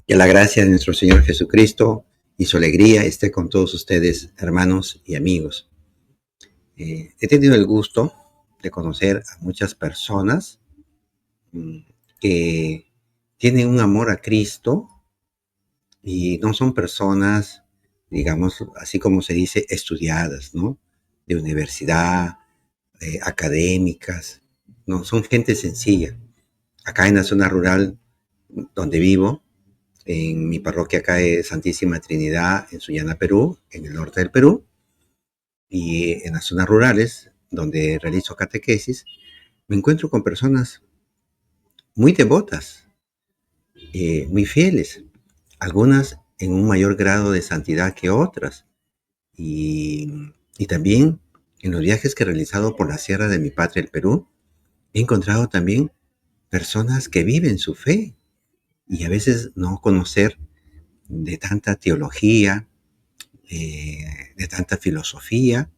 Que la gracia de nuestro Señor Jesucristo y su alegría esté con todos ustedes, hermanos y amigos. He tenido el gusto de conocer a muchas personas que tienen un amor a Cristo y no son personas, digamos, así como se dice, estudiadas, ¿no? De universidad, académicas, no, son gente sencilla. Acá en la zona rural donde vivo, en mi parroquia acá es Santísima Trinidad en Sullana, Perú, en el norte del Perú, y en las zonas rurales donde realizo catequesis, me encuentro con personas muy devotas, muy fieles, algunas en un mayor grado de santidad que otras, y también en los viajes que he realizado por la sierra de mi patria, el Perú, he encontrado también personas que viven su fe y a veces no conocer de tanta teología, de tanta filosofía,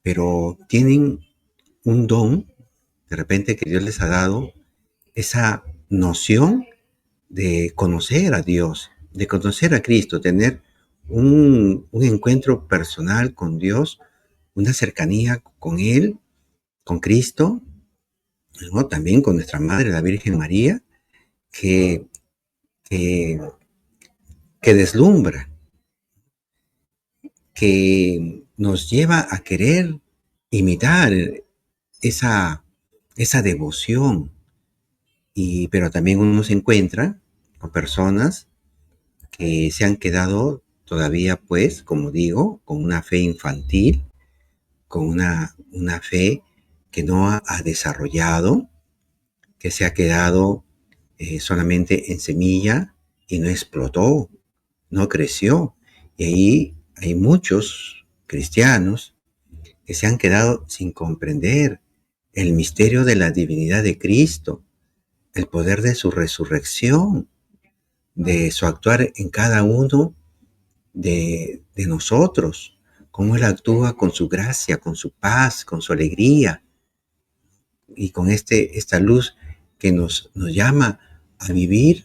pero tienen un don, de repente, que Dios les ha dado, esa noción de conocer a Dios, de conocer a Cristo, tener un encuentro personal con Dios, una cercanía con Él, con Cristo, ¿no? También con nuestra Madre, la Virgen María, que, que, que deslumbra, que nos lleva a querer imitar esa, esa devoción. Pero también uno se encuentra con personas que se han quedado todavía, pues, como digo, con una fe infantil, con una fe que no ha desarrollado, que se ha quedado solamente en semilla y no explotó, no creció. Y ahí hay muchos cristianos que se han quedado sin comprender el misterio de la divinidad de Cristo, el poder de su resurrección, de su actuar en cada uno de nosotros, cómo Él actúa con su gracia, con su paz, con su alegría y con esta luz que nos llama a vivir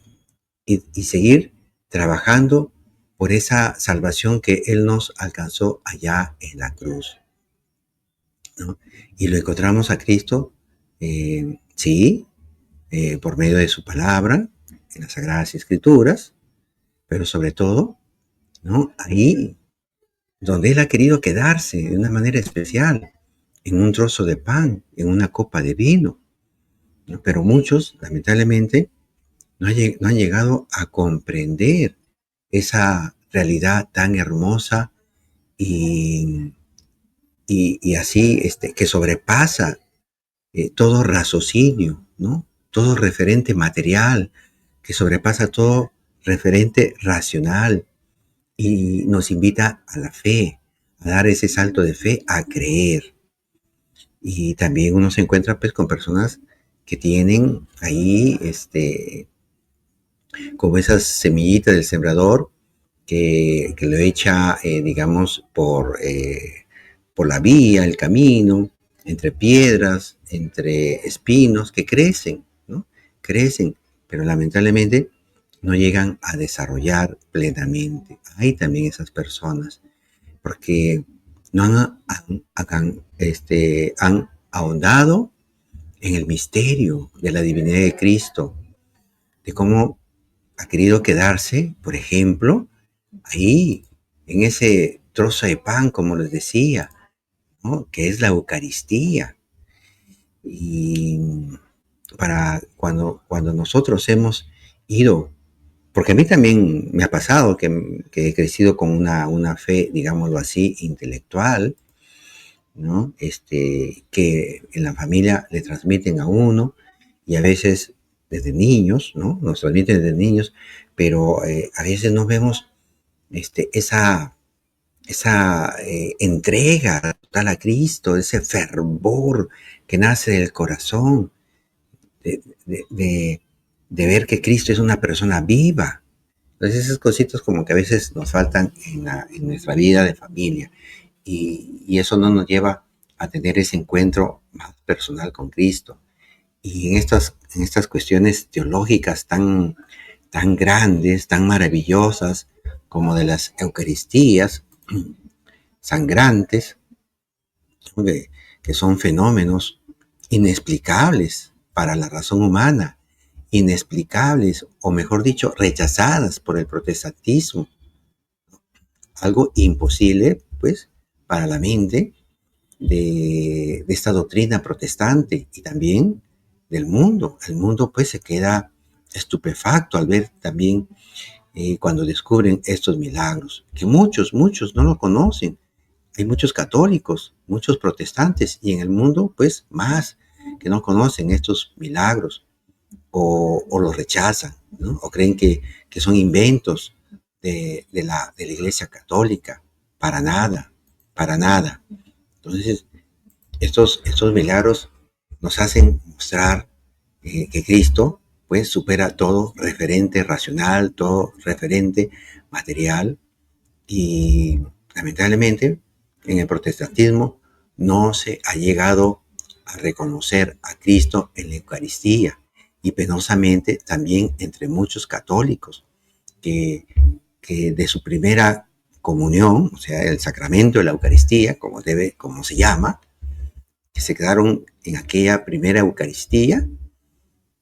y seguir trabajando por esa salvación que Él nos alcanzó allá en la cruz, ¿no? Y lo encontramos a Cristo, sí, por medio de su palabra, en las Sagradas Escrituras, pero sobre todo, ¿no? Ahí donde Él ha querido quedarse de una manera especial, en un trozo de pan, en una copa de vino, ¿no? Pero muchos, lamentablemente, no han llegado a comprender esa realidad tan hermosa y, y así que sobrepasa todo raciocinio, ¿no? Todo referente material, que sobrepasa todo referente racional y nos invita a la fe, a dar ese salto de fe, a creer. Y también uno se encuentra pues con personas que tienen ahí como esas semillitas del sembrador que lo echa, digamos, por la vía, el camino, entre piedras, entre espinos, que crecen, ¿no? Crecen, pero lamentablemente no llegan a desarrollar plenamente. Hay también esas personas, porque no han ahondado en el misterio de la divinidad de Cristo, de cómo ha querido quedarse, por ejemplo, ahí, en ese trozo de pan, como les decía, ¿no? Que es la Eucaristía. Y para cuando nosotros hemos ido, porque a mí también me ha pasado que he crecido con una fe, digámoslo así, intelectual, ¿no? Que en la familia le transmiten a uno y a veces desde niños, ¿no? Nos transmiten desde niños, pero a veces no vemos esa entrega total a Cristo, ese fervor que nace del corazón, de, de, de, de ver que Cristo es una persona viva. Entonces esas cositas como que a veces nos faltan en nuestra vida de familia y eso no nos lleva a tener ese encuentro más personal con Cristo. Y en estas cuestiones teológicas tan grandes, tan maravillosas, como de las Eucaristías sangrantes, que, que son fenómenos inexplicables para la razón humana, inexplicables, o mejor dicho, rechazadas por el protestantismo. Algo imposible, pues, para la mente de esta doctrina protestante y también del mundo. El mundo, pues, se queda estupefacto al ver también cuando descubren estos milagros, que muchos no lo conocen. Hay muchos católicos, muchos protestantes y en el mundo, pues, más que no conocen estos milagros o los rechazan, ¿no? O creen que son inventos de la Iglesia Católica. Para nada, para nada. Entonces, estos milagros nos hacen mostrar que Cristo, pues, supera todo referente racional, todo referente material, y lamentablemente en el protestantismo no se ha llegado a reconocer a Cristo en la Eucaristía, y penosamente también entre muchos católicos que, que de su primera comunión, o sea, el sacramento de la Eucaristía, como se llama, que se quedaron en aquella primera Eucaristía,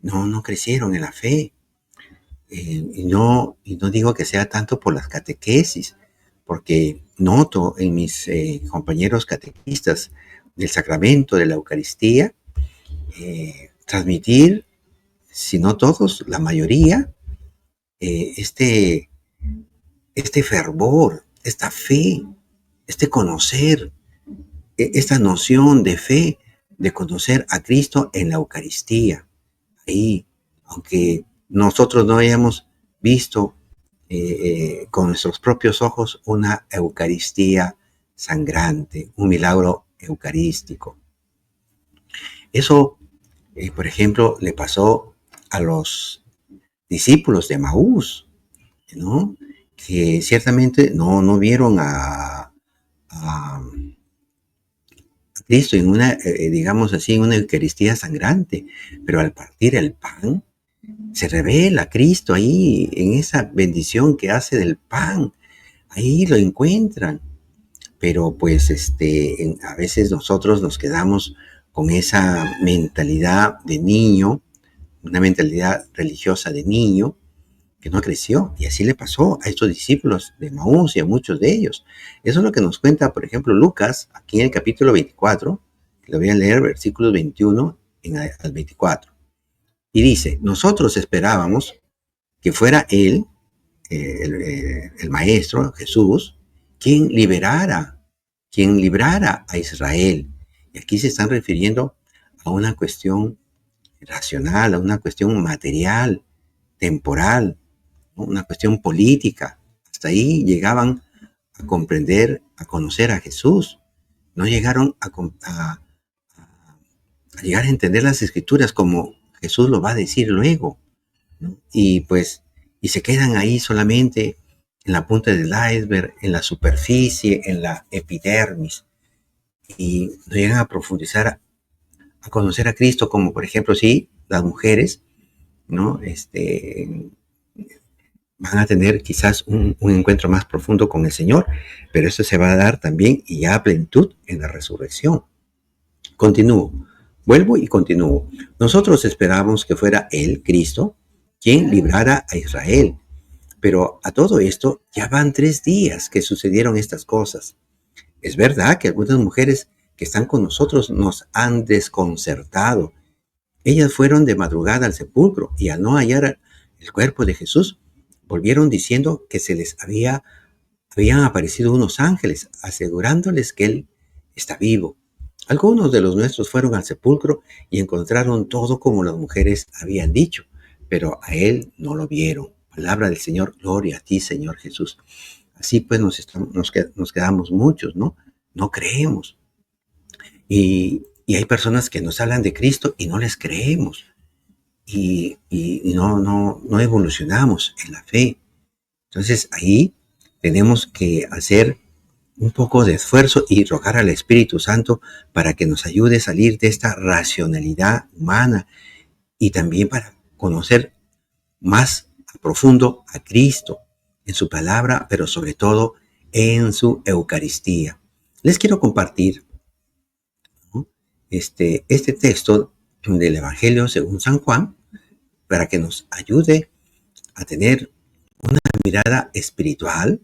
no crecieron en la fe. Y no digo que sea tanto por las catequesis, porque noto en mis compañeros catequistas del sacramento de la Eucaristía transmitir, si no todos, la mayoría, este fervor, esta fe, este conocer, esta noción de fe, de conocer a Cristo en la Eucaristía. Ahí, aunque nosotros no hayamos visto con nuestros propios ojos una Eucaristía sangrante, un milagro eucarístico. Eso, por ejemplo, le pasó a los discípulos de Maús, ¿no? Que ciertamente no vieron a Cristo en una, digamos así, en una Eucaristía sangrante, pero al partir el pan, se revela Cristo ahí, en esa bendición que hace del pan. Ahí lo encuentran. Pero pues a veces nosotros nos quedamos con esa mentalidad de niño, una mentalidad religiosa de niño, que no creció. Y así le pasó a estos discípulos de Maús y a muchos de ellos. Eso es lo que nos cuenta, por ejemplo, Lucas, aquí en el capítulo 24, que lo voy a leer, versículos 21 al 24. Y dice: nosotros esperábamos que fuera él, el maestro, Jesús, quien librara a Israel. Y aquí se están refiriendo a una cuestión racional, a una cuestión material, temporal, ¿no? Una cuestión política. Hasta ahí llegaban a comprender, a conocer a Jesús. No llegaron a llegar a entender las Escrituras como Jesús lo va a decir luego, ¿no? Y se quedan ahí solamente en la punta del iceberg, en la superficie, en la epidermis, y no llegan a profundizar, a conocer a Cristo, como por ejemplo, sí, las mujeres, ¿no? Van a tener quizás un encuentro más profundo con el Señor, pero eso se va a dar también y ya a plenitud en la resurrección. Continúo, vuelvo y continúo. Nosotros esperábamos que fuera Él, Cristo, quien librara a Israel. Pero a todo esto ya van 3 días que sucedieron estas cosas. Es verdad que algunas mujeres que están con nosotros nos han desconcertado. Ellas fueron de madrugada al sepulcro y al no hallar el cuerpo de Jesús, volvieron diciendo que se les habían aparecido unos ángeles, asegurándoles que Él está vivo. Algunos de los nuestros fueron al sepulcro y encontraron todo como las mujeres habían dicho, pero a Él no lo vieron. Palabra del Señor, gloria a ti, Señor Jesús. Así pues nos quedamos muchos, ¿no? No creemos. Y hay personas que nos hablan de Cristo y no les creemos. Y no evolucionamos en la fe. Entonces ahí tenemos que hacer un poco de esfuerzo y rogar al Espíritu Santo para que nos ayude a salir de esta racionalidad humana y también para conocer más a profundo a Cristo, en su palabra, pero sobre todo en su Eucaristía. Les quiero compartir, ¿no?, este texto del Evangelio según San Juan, para que nos ayude a tener una mirada espiritual,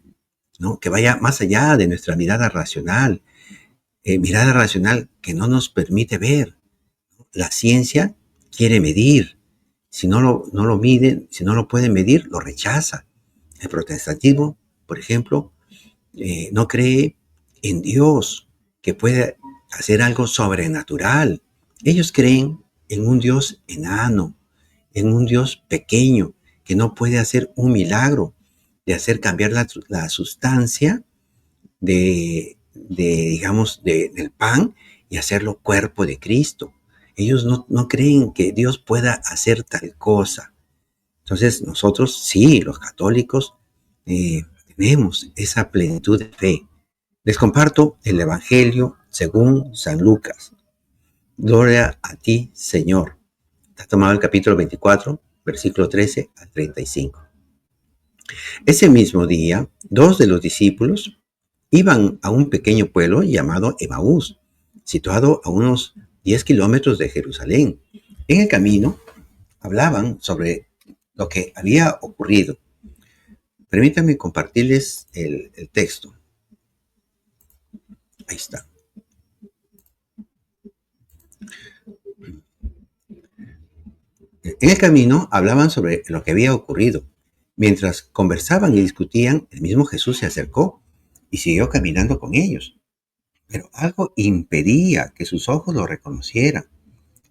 ¿no?, que vaya más allá de nuestra mirada racional que no nos permite ver. La ciencia quiere medir. Si no lo miden, si no lo pueden medir, lo rechaza. El protestantismo, por ejemplo, no cree en Dios, que puede hacer algo sobrenatural. Ellos creen en un Dios enano, en un Dios pequeño, que no puede hacer un milagro de hacer cambiar la sustancia del pan y hacerlo cuerpo de Cristo. Ellos no creen que Dios pueda hacer tal cosa. Entonces nosotros, sí, los católicos, tenemos esa plenitud de fe. Les comparto el Evangelio según San Lucas. Gloria a ti, Señor. Está tomado el capítulo 24, versículo 13 al 35. Ese mismo día, 2 de los discípulos iban a un pequeño pueblo llamado Emaús, situado a unos 10 kilómetros de Jerusalén. En el camino hablaban sobre lo que había ocurrido. Permítanme compartirles el texto. Ahí está. En el camino hablaban sobre lo que había ocurrido. Mientras conversaban y discutían, el mismo Jesús se acercó y siguió caminando con ellos. Pero algo impedía que sus ojos lo reconocieran.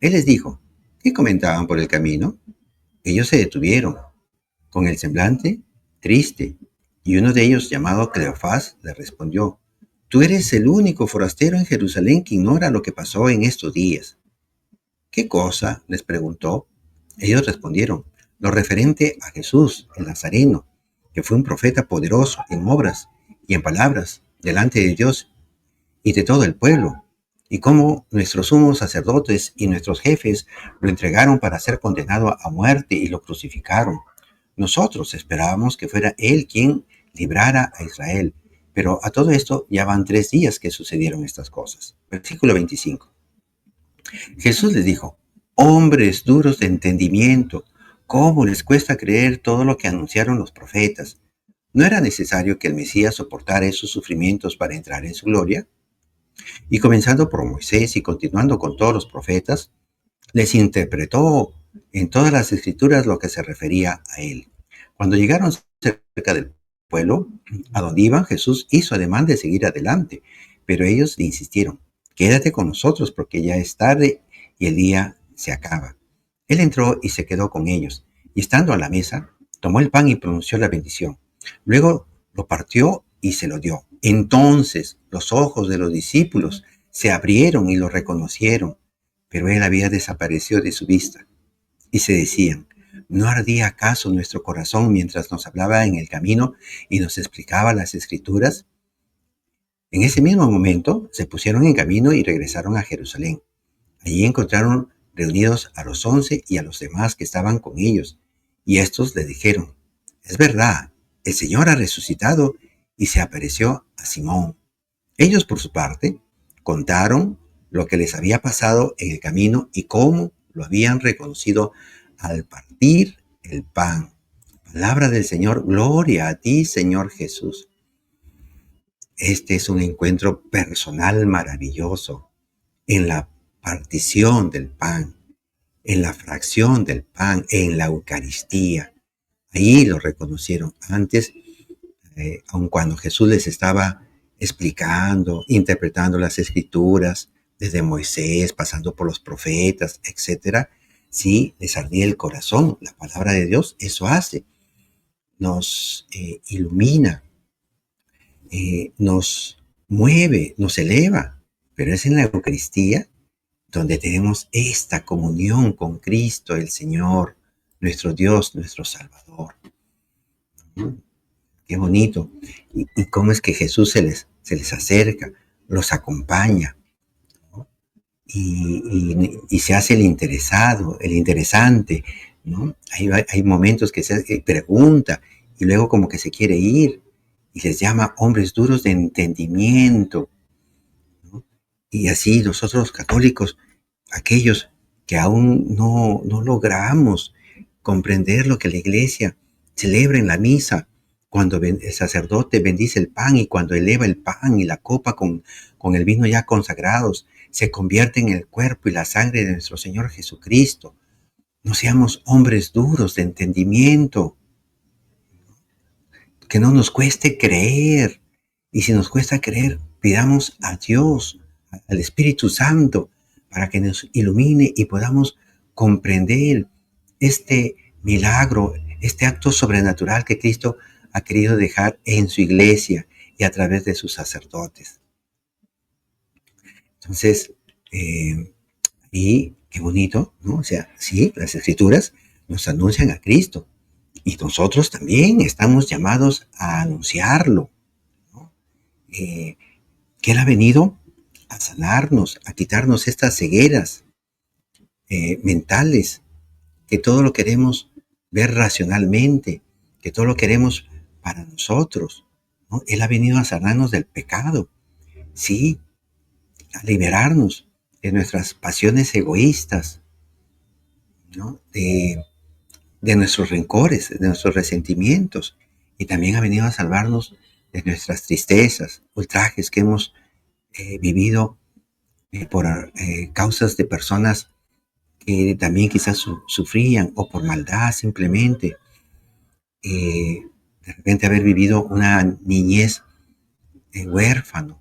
Él les dijo: ¿qué comentaban por el camino? Ellos se detuvieron, con el semblante triste, y uno de ellos, llamado Cleofás, le respondió: tú eres el único forastero en Jerusalén que ignora lo que pasó en estos días. ¿Qué cosa?, les preguntó. Ellos respondieron: lo referente a Jesús, el Nazareno, que fue un profeta poderoso en obras y en palabras delante de Dios y de todo el pueblo, y cómo nuestros sumos sacerdotes y nuestros jefes lo entregaron para ser condenado a muerte y lo crucificaron. Nosotros esperábamos que fuera él quien librara a Israel, pero a todo esto ya van 3 días que sucedieron estas cosas. Versículo 25. Jesús les dijo: hombres duros de entendimiento, ¿cómo les cuesta creer todo lo que anunciaron los profetas? ¿No era necesario que el Mesías soportara esos sufrimientos para entrar en su gloria? Y comenzando por Moisés y continuando con todos los profetas, les interpretó en todas las escrituras lo que se refería a él. Cuando llegaron cerca del pueblo a donde iban, Jesús hizo ademán de seguir adelante, pero ellos le insistieron: quédate con nosotros porque ya es tarde y el día se acaba. Él entró y se quedó con ellos, y estando a la mesa, tomó el pan y pronunció la bendición. Luego lo partió y se lo dio. Entonces los ojos de los discípulos se abrieron y lo reconocieron, pero él había desaparecido de su vista. Y se decían: ¿no ardía acaso nuestro corazón mientras nos hablaba en el camino y nos explicaba las escrituras? En ese mismo momento se pusieron en camino y regresaron a Jerusalén. Allí encontraron reunidos a los 11 y a los demás que estaban con ellos, y estos le dijeron: es verdad, el Señor ha resucitado y se apareció a Simón. Ellos, por su parte, contaron lo que les había pasado en el camino y cómo lo habían reconocido al partir el pan. Palabra del Señor. Gloria a ti, Señor Jesús. Este es un encuentro personal maravilloso en la partición del pan, en la fracción del pan, en la Eucaristía. Ahí lo reconocieron. Antes, aun cuando Jesús les estaba explicando, interpretando las escrituras, desde Moisés, pasando por los profetas, etc., sí, les ardía el corazón. La palabra de Dios eso hace. Nos ilumina, nos mueve, nos eleva. Pero es en la Eucaristía donde tenemos esta comunión con Cristo, el Señor, nuestro Dios, nuestro Salvador. Qué bonito. Y cómo es que Jesús se les acerca, los acompaña, ¿no? Y se hace el interesado, el interesante, ¿no? Hay momentos que se pregunta y luego como que se quiere ir y les llama hombres duros de entendimiento, ¿no? Y así nosotros los católicos, aquellos que aún no logramos comprender lo que la iglesia celebra en la misa, cuando el sacerdote bendice el pan y cuando eleva el pan y la copa con el vino ya consagrados, se convierte en el cuerpo y la sangre de nuestro Señor Jesucristo. No seamos hombres duros de entendimiento, que no nos cueste creer. Y si nos cuesta creer, pidamos a Dios, al Espíritu Santo, para que nos ilumine y podamos comprender este milagro, este acto sobrenatural que Cristo ha querido dejar en su iglesia y a través de sus sacerdotes. Entonces, y qué bonito, ¿no? O sea, sí, las escrituras nos anuncian a Cristo y nosotros también estamos llamados a anunciarlo, ¿no? Que Él ha venido a sanarnos, a quitarnos estas cegueras mentales, que todo lo queremos ver racionalmente, que todo lo queremos para nosotros, ¿no? Él ha venido a sanarnos del pecado, sí, a liberarnos de nuestras pasiones egoístas, ¿no? De nuestros rencores, de nuestros resentimientos, y también ha venido a salvarnos de nuestras tristezas, ultrajes que hemos vivido por causas de personas que también quizás sufrían o por maldad simplemente, de repente haber vivido una niñez huérfana,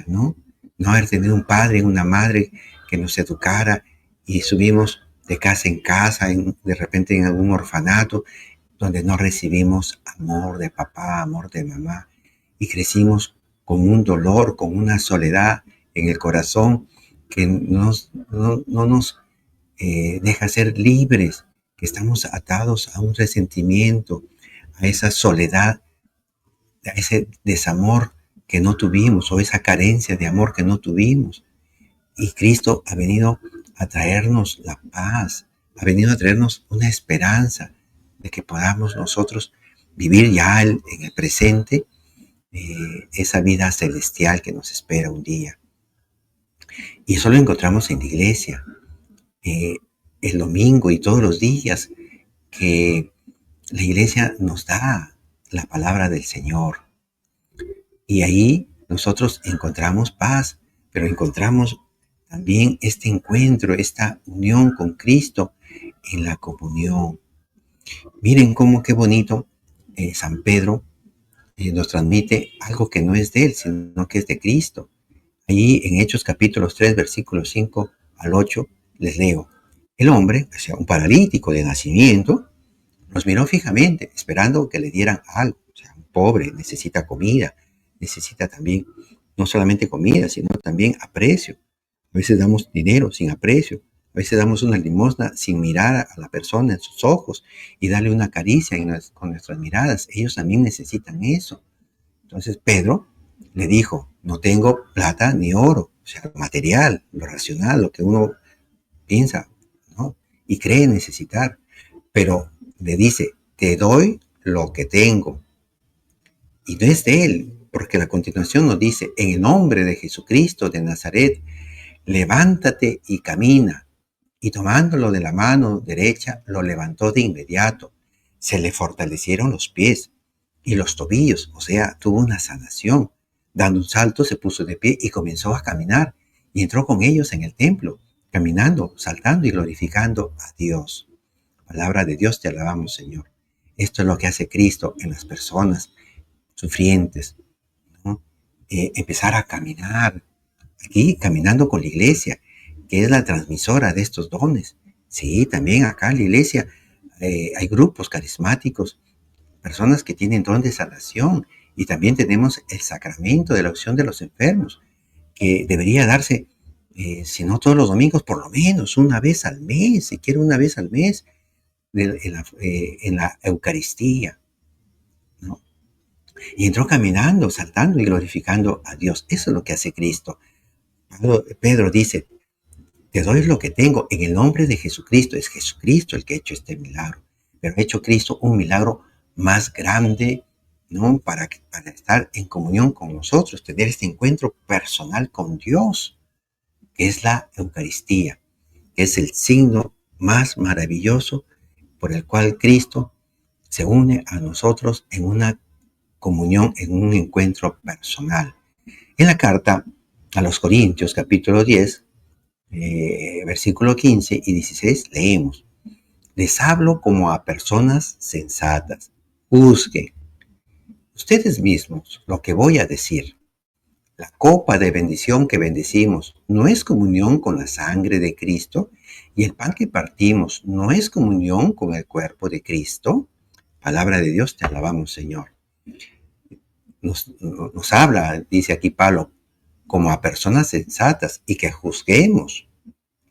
¿no? No haber tenido un padre, una madre que nos educara y subimos de casa en casa, de repente en algún orfanato, donde no recibimos amor de papá, amor de mamá, y crecimos con un dolor, con una soledad en el corazón que no nos deja ser libres, que estamos atados a un resentimiento, a esa soledad, a ese desamor que no tuvimos o esa carencia de amor que no tuvimos. Y Cristo ha venido a traernos la paz, ha venido a traernos una esperanza de que podamos nosotros vivir ya en el presente esa vida celestial que nos espera un día. Y eso lo encontramos en la iglesia, el domingo y todos los días que la iglesia nos da la palabra del Señor. Y ahí nosotros encontramos paz, pero encontramos también este encuentro, esta unión con Cristo en la comunión. Miren cómo qué bonito San Pedro nos transmite algo que no es de él, sino que es de Cristo. Allí en Hechos capítulos 3, versículos 5 al 8, les leo. El hombre, o sea, un paralítico de nacimiento, nos miró fijamente, esperando que le dieran algo. O sea, un pobre necesita comida, necesita también no solamente comida, sino también aprecio. A veces damos dinero sin aprecio. A veces damos una limosna sin mirar a la persona en sus ojos y darle una caricia con nuestras miradas. Ellos también necesitan eso. Entonces Pedro le dijo, no tengo plata ni oro, o sea, lo material, lo racional, lo que uno piensa, ¿no? Y cree necesitar. Pero le dice, te doy lo que tengo. Y no es de él, porque la continuación nos dice, en el nombre de Jesucristo de Nazaret, levántate y camina. Y tomándolo de la mano derecha, lo levantó de inmediato. Se le fortalecieron los pies y los tobillos, o sea, tuvo una sanación. Dando un salto, se puso de pie y comenzó a caminar. Y entró con ellos en el templo, caminando, saltando y glorificando a Dios. Palabra de Dios, te alabamos, Señor. Esto es lo que hace Cristo en las personas sufrientes, ¿no? Empezar a caminar, aquí caminando con la iglesia, que es la transmisora de estos dones. Sí, también acá en la iglesia hay grupos carismáticos, personas que tienen don de sanación, y también tenemos el sacramento de la unción de los enfermos, que debería darse, si no todos los domingos, por lo menos una vez al mes, si quiere una vez al mes, en la Eucaristía, ¿no? Y entró caminando, saltando y glorificando a Dios. Eso es lo que hace Cristo. Pedro dice, te doy lo que tengo en el nombre de Jesucristo. Es Jesucristo el que ha hecho este milagro. Pero ha hecho Cristo un milagro más grande, ¿no? Para estar en comunión con nosotros, tener este encuentro personal con Dios, que es la Eucaristía, que es el signo más maravilloso por el cual Cristo se une a nosotros en una comunión, en un encuentro personal. En la carta a los Corintios, capítulo 10, versículo 15 y 16, leemos: les hablo como a personas sensatas. Juzguen ustedes mismos lo que voy a decir. La copa de bendición que bendecimos no es comunión con la sangre de Cristo, y el pan que partimos no es comunión con el cuerpo de Cristo. Palabra de Dios, te alabamos, Señor. Nos habla, dice aquí Pablo, como a personas sensatas y que juzguemos,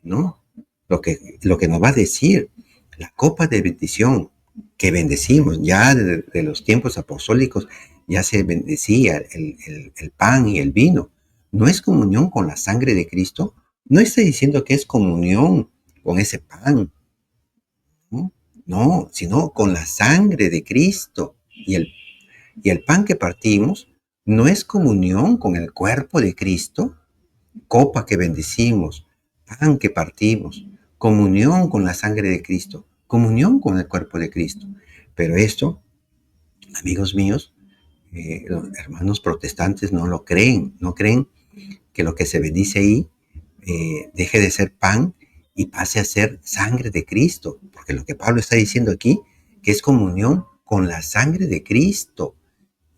¿no? Lo que nos va a decir, la copa de bendición que bendecimos, ya de los tiempos apostólicos ya se bendecía el pan y el vino. No es comunión con la sangre de Cristo, no está diciendo que es comunión con ese pan, ¿no? No, sino con la sangre de Cristo. Y el pan que partimos no es comunión con el cuerpo de Cristo, copa que bendecimos, pan que partimos, comunión con la sangre de Cristo, comunión con el cuerpo de Cristo. Pero esto, amigos míos, los hermanos protestantes no lo creen, no creen que lo que se bendice ahí deje de ser pan y pase a ser sangre de Cristo, porque lo que Pablo está diciendo aquí, que es comunión con la sangre de Cristo,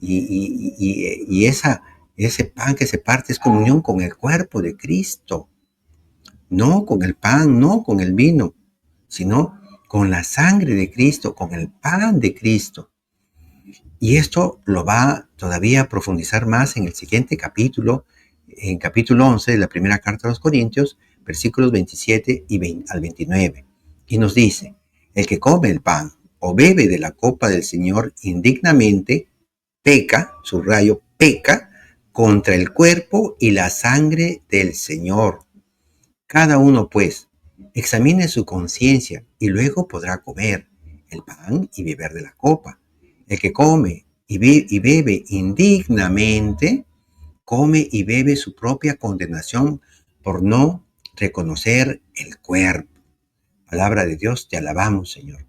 y ese pan que se parte es comunión con el cuerpo de Cristo, no con el pan, no con el vino, sino con la sangre de Cristo, con el pan de Cristo. Y esto lo va todavía a profundizar más en el siguiente capítulo, en capítulo 11 de la primera carta a los Corintios, versículos 27 al 29. Y nos dice: el que come el pan o bebe de la copa del Señor indignamente, peca, subrayo, peca contra el cuerpo y la sangre del Señor. Cada uno, pues, examine su conciencia y luego podrá comer el pan y beber de la copa. El que come y bebe indignamente, come y bebe su propia condenación por no reconocer el cuerpo. Palabra de Dios, te alabamos, Señor.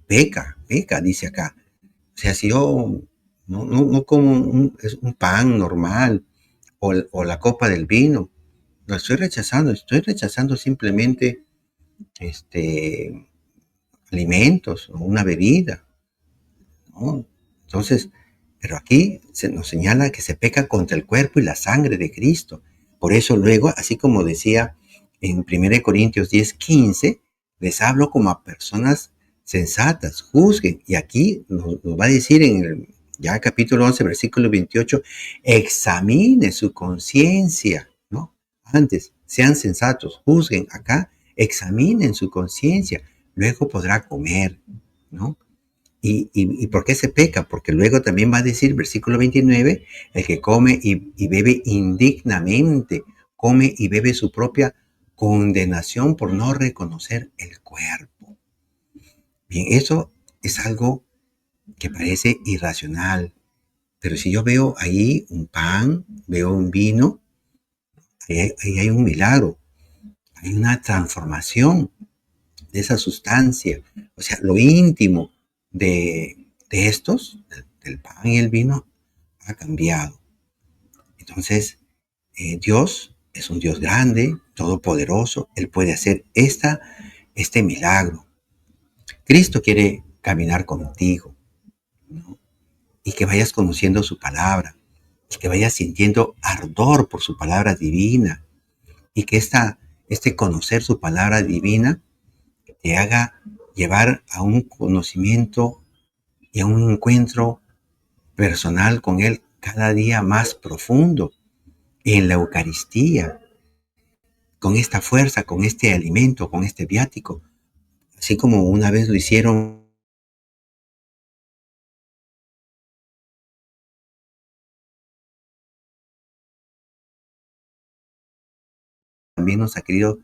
Peca, peca, dice acá. O sea, si yo no como un pan normal o la copa del vino, lo estoy rechazando simplemente este, alimentos o una bebida, ¿no? Entonces, pero aquí se nos señala que se peca contra el cuerpo y la sangre de Cristo. Por eso luego, así como decía en 1 Corintios 10:15, les hablo como a personas sensatas, juzguen. Y aquí nos va a decir en ya capítulo 11, versículo 28, examine su conciencia, ¿no? Antes, sean sensatos, juzguen. Acá, examinen su conciencia, luego podrá comer, ¿no? ¿Y por qué se peca? Porque luego también va a decir, versículo 29, el que come y bebe indignamente, come y bebe su propia condenación por no reconocer el cuerpo. Bien, eso es algo que parece irracional, pero si yo veo ahí un pan, veo un vino, ahí hay un milagro, hay una transformación de esa sustancia, o sea, lo íntimo de estos, del pan y el vino, ha cambiado. Entonces, Dios es un Dios grande, todopoderoso, Él puede hacer este milagro. Cristo quiere caminar contigo, ¿no? Y que vayas conociendo su palabra, y que vayas sintiendo ardor por su palabra divina, y que este conocer su palabra divina te haga llevar a un conocimiento y a un encuentro personal con Él cada día más profundo en la Eucaristía, con esta fuerza, con este alimento, con este viático, así como una vez lo hicieron. También nos ha querido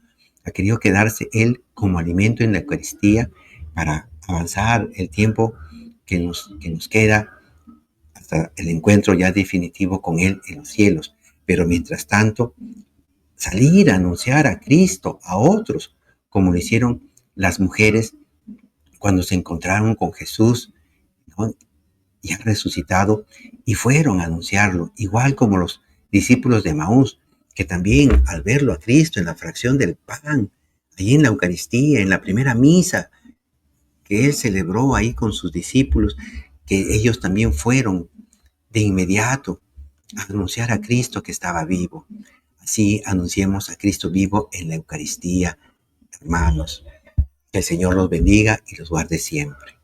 Ha querido quedarse Él como alimento en la Eucaristía para avanzar el tiempo que nos queda hasta el encuentro ya definitivo con Él en los cielos. Pero mientras tanto, salir a anunciar a Cristo a otros, como lo hicieron las mujeres cuando se encontraron con Jesús, ¿no? Ya resucitado, y fueron a anunciarlo, igual como los discípulos de Maús, que también al verlo a Cristo en la fracción del pan, allí en la Eucaristía, en la primera misa que Él celebró ahí con sus discípulos, que ellos también fueron de inmediato a anunciar a Cristo que estaba vivo. Así anunciemos a Cristo vivo en la Eucaristía, hermanos. Que el Señor los bendiga y los guarde siempre.